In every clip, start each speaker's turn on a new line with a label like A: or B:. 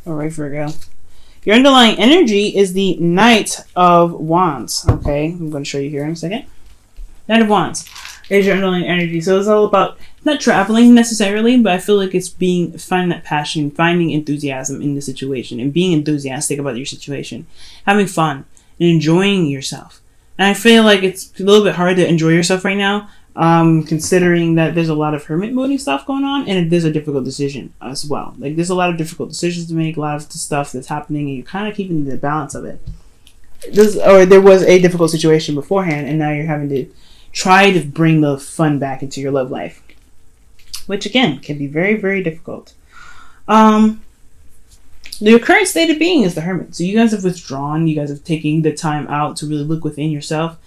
A: All right, Virgo. Your underlying energy is the Knight of Wands. Okay, I'm going to show you here in a second. Knight of Wands is your underlying energy. So it's all about not traveling necessarily, but I feel like it's finding that passion, finding enthusiasm in the situation, and being enthusiastic about your situation, having fun, and enjoying yourself. And I feel like it's a little bit hard to enjoy yourself right now, considering that there's a lot of hermit mode stuff going on, and there's a difficult decision as well. Like, there's a lot of difficult decisions to make, a lot of stuff that's happening, and you're kind of keeping the balance of it. There was a difficult situation beforehand, and now you're having to try to bring the fun back into your love life, which again can be very, very difficult. Your current state of being is the Hermit. So you guys have withdrawn. You guys have taken the time out to really look within yourself,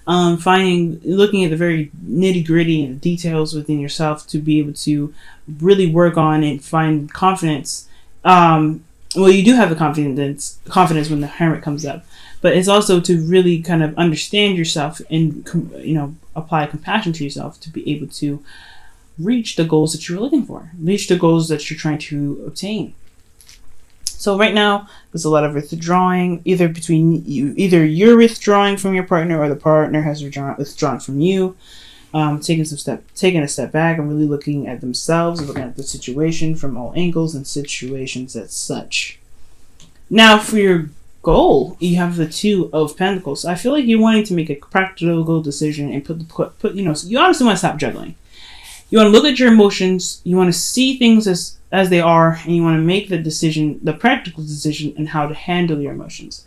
A: looking at the very nitty gritty and details within yourself to be able to really work on and find confidence. You do have the confidence when the Hermit comes up, but it's also to really kind of understand yourself and, apply compassion to yourself to be able to reach the goals that you're looking for, reach the goals that you're trying to obtain. So right now, there's a lot of withdrawing, either you're withdrawing from your partner or the partner has withdrawn from you, taking a step back and really looking at themselves, looking at the situation from all angles and situations as such. Now, for your goal, you have the Two of Pentacles. I feel like you're wanting to make a practical decision and you honestly want to stop juggling. You want to look at your emotions. You want to see things as they are, and you want to make the practical decision, and how to handle your emotions.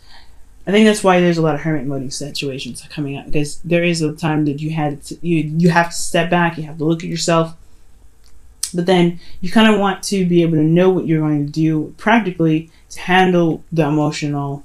A: I think that's why there's a lot of hermit mode situations coming up, because there is a time that you have to step back. You have to look at yourself, but then you kind of want to be able to know what you're going to do practically to handle the emotional,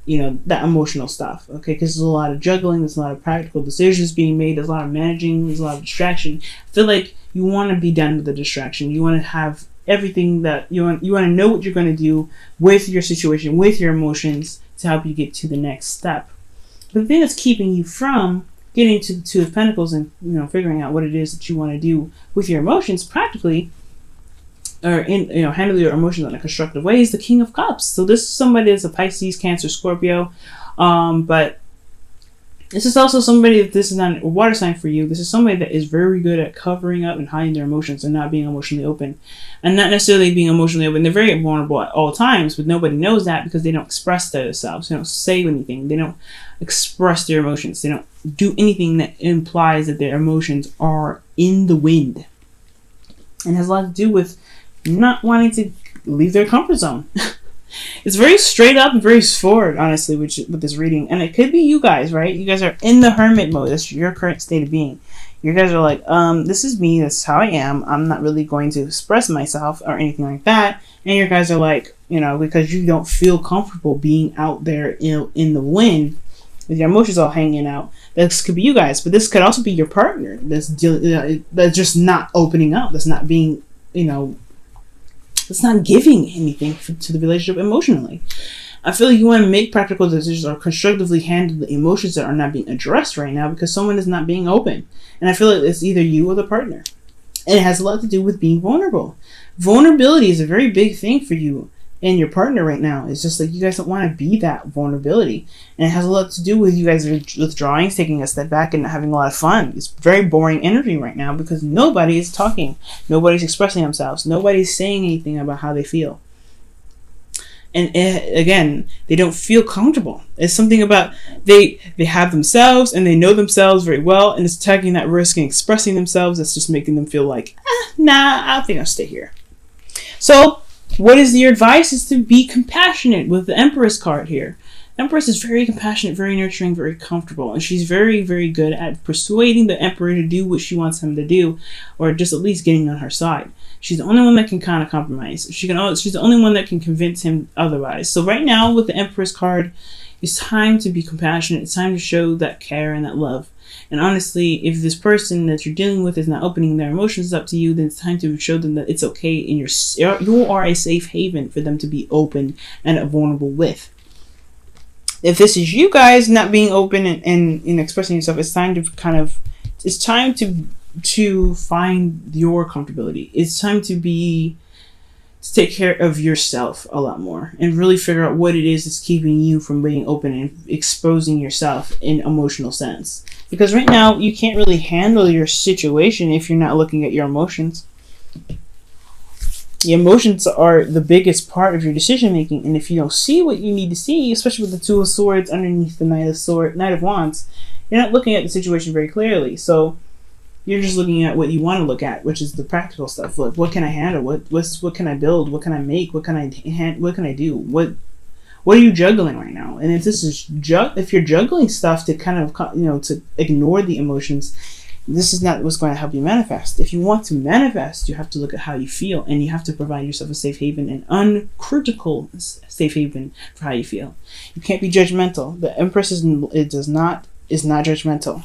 A: that emotional stuff. Okay, because there's a lot of juggling, there's a lot of practical decisions being made, there's a lot of managing, there's a lot of distraction. I feel like you want to be done with the distraction. You want to have everything that you want to know what you're going to do with your situation, with your emotions, to help you get to the next step. But the thing that's keeping you from getting to the Two of Pentacles and figuring out what it is that you want to do with your emotions practically, or handle your emotions in a constructive way, is the King of Cups. So this is somebody that's a Pisces, Cancer, Scorpio, but this is also somebody, if this is not a water sign for you, this is somebody that is very good at covering up and hiding their emotions and not being emotionally open. And not necessarily being emotionally open. They're very vulnerable at all times, but nobody knows that because they don't express themselves. They don't say anything. They don't express their emotions. They don't do anything that implies that their emotions are in the wind. And it has a lot to do with not wanting to leave their comfort zone. It's very straight up and very forward, honestly, with this reading. And it could be you guys, right? You guys are in the hermit mode. That's your current state of being. You guys are like, this is me. This is how I am. I'm not really going to express myself or anything like that. And you guys are like, because you don't feel comfortable being out there in the wind with your emotions all hanging out. This could be you guys, but this could also be your partner that's just not opening up. That's not being, it's not giving anything to the relationship emotionally. I feel like you want to make practical decisions or constructively handle the emotions that are not being addressed right now because someone is not being open. And I feel like it's either you or the partner. And it has a lot to do with being vulnerable. Vulnerability is a very big thing for you and your partner right now. It's just like you guys don't want to be that vulnerability. And it has a lot to do with you guys withdrawing, taking a step back, and having a lot of fun. It's very boring energy right now because nobody is talking. Nobody's expressing themselves. Nobody's saying anything about how they feel. And again, they don't feel comfortable. It's something about they have themselves and they know themselves very well, and it's taking that risk and expressing themselves that's just making them feel like, nah, I think I'll stay here. So what is your advice is to be compassionate with the Empress card here. Empress is very compassionate, very nurturing, very comfortable, and she's very, very good at persuading the Emperor to do what she wants him to do, or just at least getting on her side. She's the only one that can kind of compromise. She's the only one that can convince him otherwise. So right now with the Empress card, it's time to be compassionate. It's time to show that care and that love. And honestly, if this person that you're dealing with is not opening their emotions up to you, then it's time to show them that it's okay and you are a safe haven for them to be open and vulnerable with. If this is you guys not being open and expressing yourself, it's time to find your comfortability. It's time to be to take care of yourself a lot more and really figure out what it is that's keeping you from being open and exposing yourself in emotional sense. Because right now, you can't really handle your situation if you're not looking at your emotions. The emotions are the biggest part of your decision making, and if you don't see what you need to see, especially with the Two of Swords underneath the Knight of Wands, you're not looking at the situation very clearly. So you're just looking at what you want to look at, which is the practical stuff. Like, what can I handle? What can I build? What can I make? What can I do? What are you juggling right now? And if this is if you're juggling stuff to kind of to ignore the emotions, this is not what's going to help you manifest. If you want to manifest, you have to look at how you feel, and you have to provide yourself a safe haven, an uncritical safe haven for how you feel. You can't be judgmental. The Empress is not judgmental.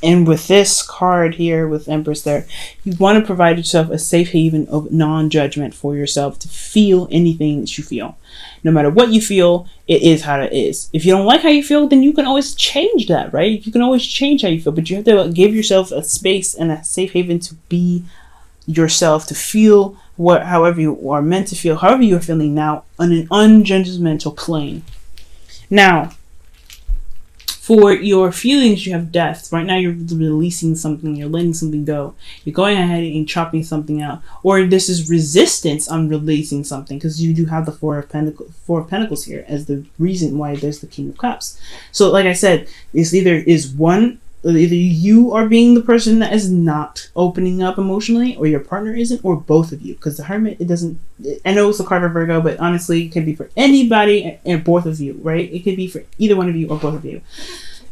A: And with this card here, with Empress there, you want to provide yourself a safe haven of non-judgment for yourself to feel anything that you feel. No matter what you feel, it is how it is. If you don't like how you feel, then you can always change that, right? You can always change how you feel, but you have to give yourself a space and a safe haven to be yourself, to feel however you are meant to feel, however you are feeling now, on an unjudgmental plane. Now, for your feelings, you have death. Right now, you're releasing something. You're letting something go. You're going ahead and chopping something out. Or this is resistance on releasing something, because you do have the Four of Pentacles here as the reason why there's the King of Cups. So, like I said, it's either you are being the person that is not opening up emotionally, or your partner isn't, or both of you. Because the Hermit, it doesn't. I know it's a card for Virgo, but honestly, it can be for anybody and both of you, right? It could be for either one of you or both of you.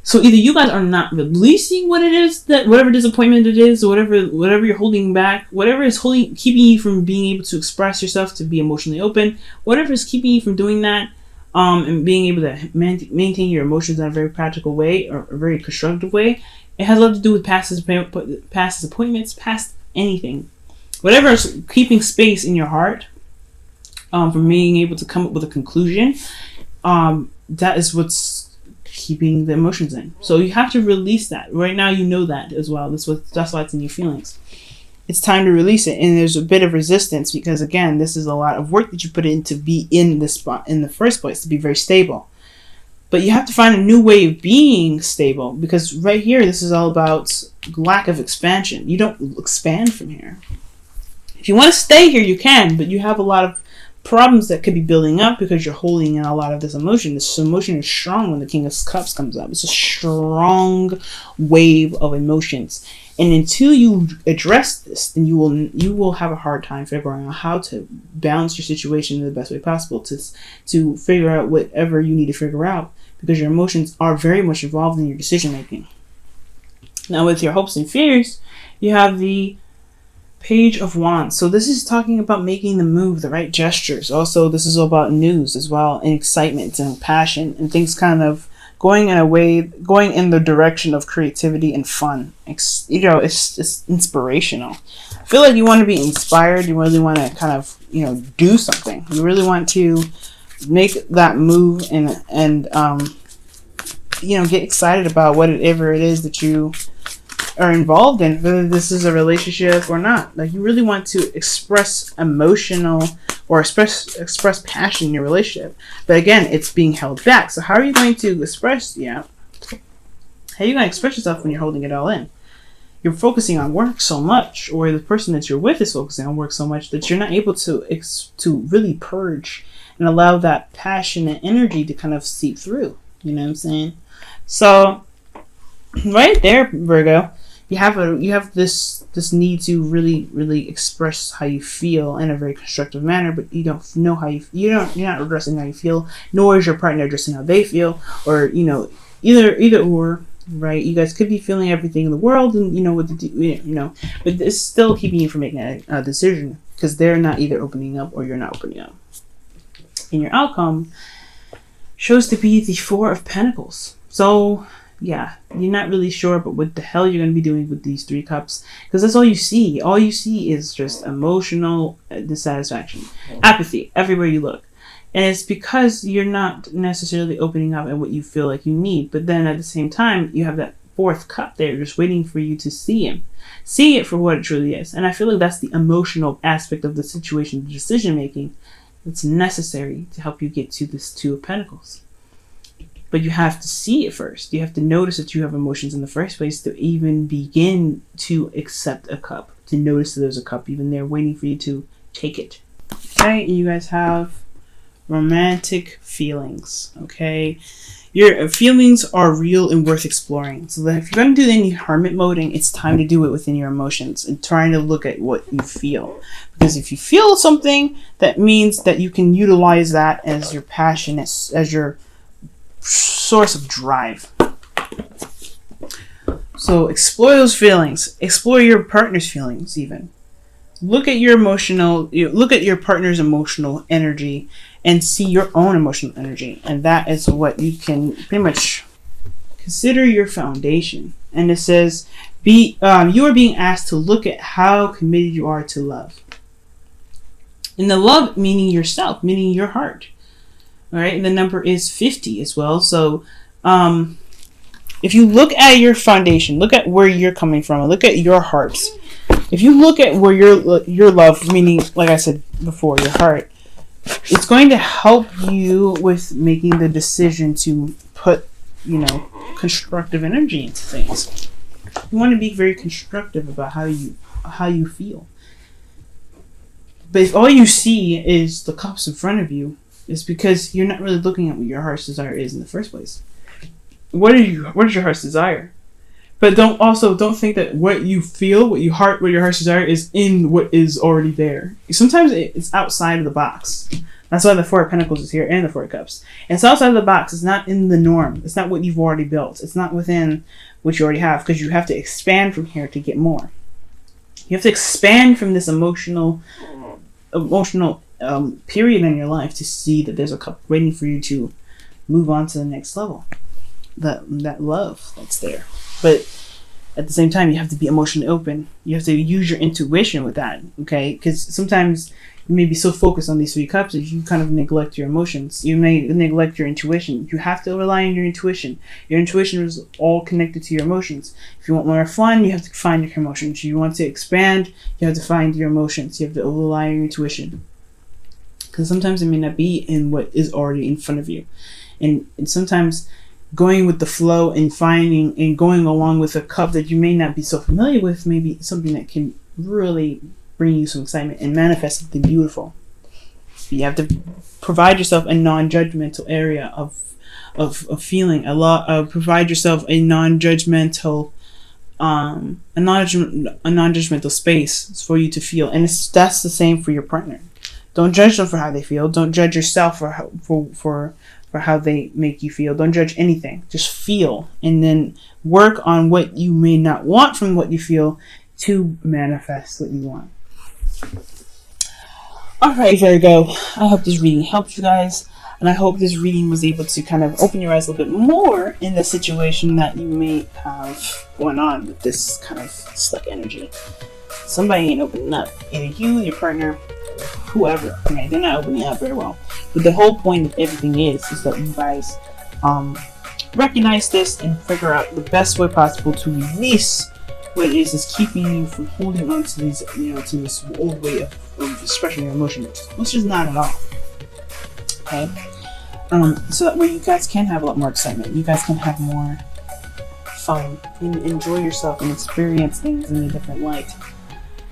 A: So either you guys are not releasing what it is, that whatever disappointment it is, or whatever you're holding back, whatever is keeping you from being able to express yourself, to be emotionally open, whatever is keeping you from doing that, and being able to maintain your emotions in a very practical way, or a very constructive way. It has a lot to do with past disappointments, past anything. Whatever is keeping space in your heart from being able to come up with a conclusion, that is what's keeping the emotions in. So you have to release that. Right now, you know that as well. That's why it's in your feelings. It's time to release it, and there's a bit of resistance because, again, this is a lot of work that you put in to be in this spot in the first place, to be very stable. But you have to find a new way of being stable, because right here, this is all about lack of expansion. You don't expand from here. If you want to stay here, you can, but you have a lot of problems that could be building up because you're holding in a lot of this emotion. This emotion is strong when the King of Cups comes up. It's a strong wave of emotions. And until you address this, then you will have a hard time figuring out how to balance your situation in the best way possible to figure out whatever you need to figure out, because your emotions are very much involved in your decision making. Now, with your hopes and fears, you have the Page of Wands. So this is talking about making the move, the right gestures. Also, this is all about news as well, and excitement and passion, and things kind of going in the direction of creativity and fun. It's inspirational. I feel like you want to be inspired. You really want to kind of, do something. You really want to make that move and get excited about whatever it is that you are involved in, whether this is a relationship or not. Like, you really want to express emotional or express passion in your relationship. But again, it's being held back. So how are you going to express, how are you going to express yourself when you're holding it all in? You're focusing on work so much, or the person that you're with is focusing on work so much, that you're not able to really purge and allow that passion and energy to kind of seep through. You know what I'm saying? So right there, Virgo, you have this need to really express how you feel in a very constructive manner, but you don't know how you're not addressing how you feel, nor is your partner addressing how they feel, or either or, right? You guys could be feeling everything in the world, and but it's still keeping you from making a decision, because they're not either opening up or you're not opening up. And your outcome shows to be the Four of Pentacles. So yeah, you're not really sure, but what the hell you're going to be doing with these 3 cups, because that's all you see. All you see is just emotional dissatisfaction, apathy everywhere you look. And it's because you're not necessarily opening up at what you feel like you need. But then at the same time, you have that fourth cup there, just waiting for you to see him. See it for what it truly is. And I feel like that's the emotional aspect of the situation, the decision making, that's necessary to help you get to this Two of Pentacles. But you have to see it first. You have to notice that you have emotions in the first place to even begin to accept a cup, to notice that there's a cup even there waiting for you to take it. Okay, you guys have romantic feelings. Okay, your feelings are real and worth exploring. So that if you're going to do any hermit moding, it's time to do it within your emotions and trying to look at what you feel. Because if you feel something, that means that you can utilize that as your passion, as your source of drive. So explore those feelings. Explore your partner's feelings even. Look at your partner's emotional energy and see your own emotional energy. And that is what you can pretty much consider your foundation. And it says, you are being asked to look at how committed you are to love. And the love meaning yourself, meaning your heart. All right, and the number is 50 as well. So if you look at your foundation, look at where you're coming from, look at your hearts. If you look at where your love, meaning, like I said before, your heart, it's going to help you with making the decision to put, constructive energy into things. You want to be very constructive about how you feel. But if all you see is the cups in front of you, it's because you're not really looking at what your heart's desire is in the first place. What is your heart's desire? But don't think that what you feel, what your heart's desire is in what is already there. Sometimes it's outside of the box. That's why the Four of Pentacles is here and the Four of Cups. It's outside of the box. It's not in the norm. It's not what you've already built. It's not within what you already have, because you have to expand from here to get more. You have to expand from this emotional period in your life to see that there's a cup waiting for you to move on to the next level. That love that's there. But at the same time, you have to be emotionally open. You have to use your intuition with that, okay? Because sometimes you may be so focused on these three cups that you kind of neglect your emotions. You may neglect your intuition. You have to rely on your intuition. Your intuition is all connected to your emotions. If you want more fun, you have to find your emotions. If you want to expand, you have to find your emotions. You have to rely on your intuition. Because sometimes it may not be in what is already in front of you. And sometimes going with the flow and finding and going along with a cup that you may not be so familiar with may be something that can really bring you some excitement and manifest something beautiful. You have to provide yourself a non-judgmental area of feeling. Provide yourself a non-judgmental non-judgmental space for you to feel. And that's the same for your partner. Don't judge them for how they feel. Don't judge yourself for how they make you feel. Don't judge anything. Just feel, and then work on what you may not want from what you feel to manifest what you want. Alright, Virgo, I hope this reading helped you guys, and I hope this reading was able to kind of open your eyes a little bit more in the situation that you may have going on with this kind of stuck energy. Somebody ain't opening up. Either you, your partner, whoever. Okay, they're not opening up very well. But the whole point of everything is that you guys recognize this and figure out the best way possible to release what it is keeping you from holding on to these, to this old way of expressing your emotions, which is not at all. Okay, so that way you guys can have a lot more excitement. You guys can have more fun and enjoy yourself and experience things in a different light.